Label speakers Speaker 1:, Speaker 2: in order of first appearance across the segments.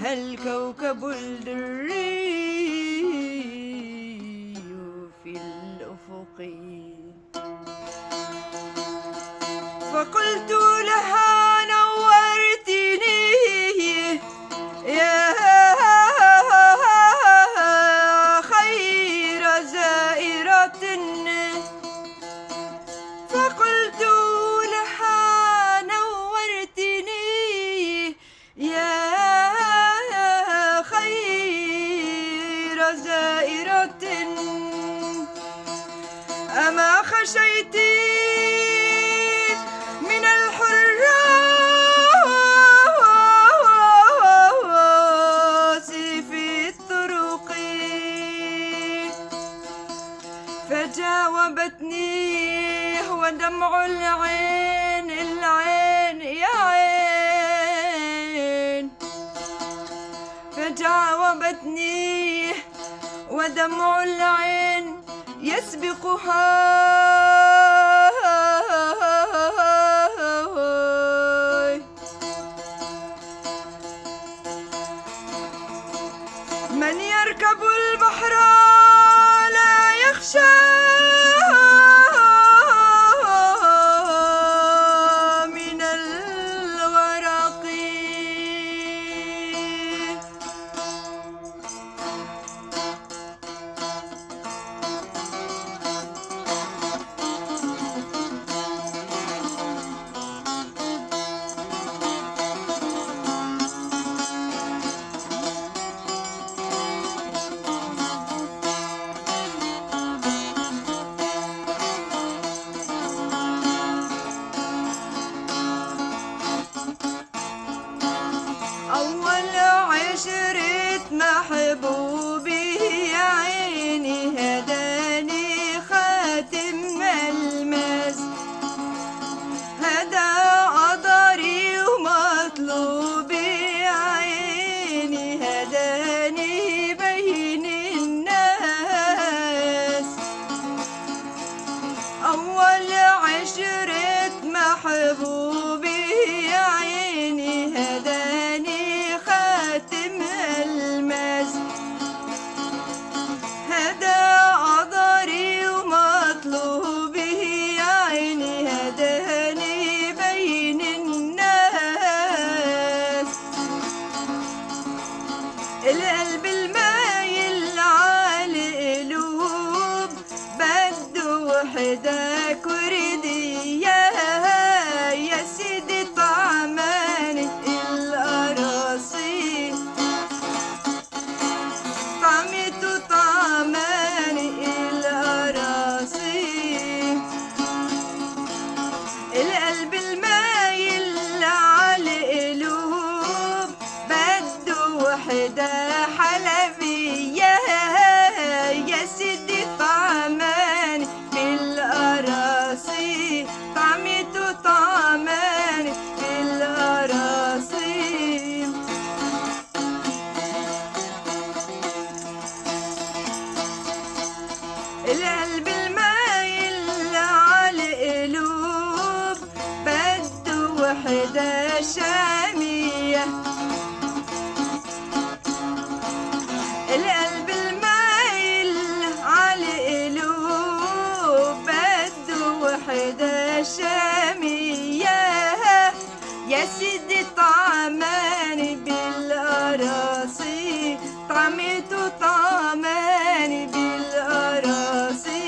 Speaker 1: الكوكب الدري في الأفق. فقلت لها نورتني يا خير زائرة. فقلت لها نورتني يا خير زائرة. أما خشيت من الحراس في الطرق؟ فجاوبتني ودمع العين يا عين. فجاوبتني ودمع العين يسبقها. من يركب البحر لا يخشى من الغرق. أول عشرة محبوبي يا عيني هداني خاتم الماس. هدا قدري ومطلوبي يا عيني هداني بين الناس. أول عشرة محبوبي يا عيني هداني خاتم الماس. هدا قدري ومطلوبي يا عيني هداني بين الناس. القلب المايل عالقلوب بده وحدك وردي يا سيدي طعمان القراصي. طعمته طعمان القراصي. القلب المايل عالقلوب بده وحدة حلبية يا سيدي طعمان بالقراصي. طعمته طعمان بالقراصي. القلب المايل عالقلوب بده وحدة شامية. القلب المايل عالقلوب بده وحدة شامية يا سيدي طعمان بالقراصي. طعمته طعمان بالقراصي.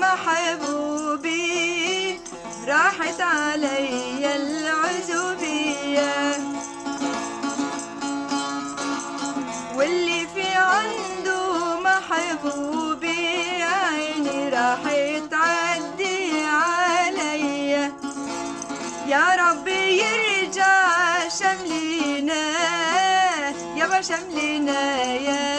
Speaker 1: محبوبي راحت علي العزوبية، واللي في عنده محبوبي عيني راحت تعدي عليا. يا رب يرجع شملنا يابا شملنا يا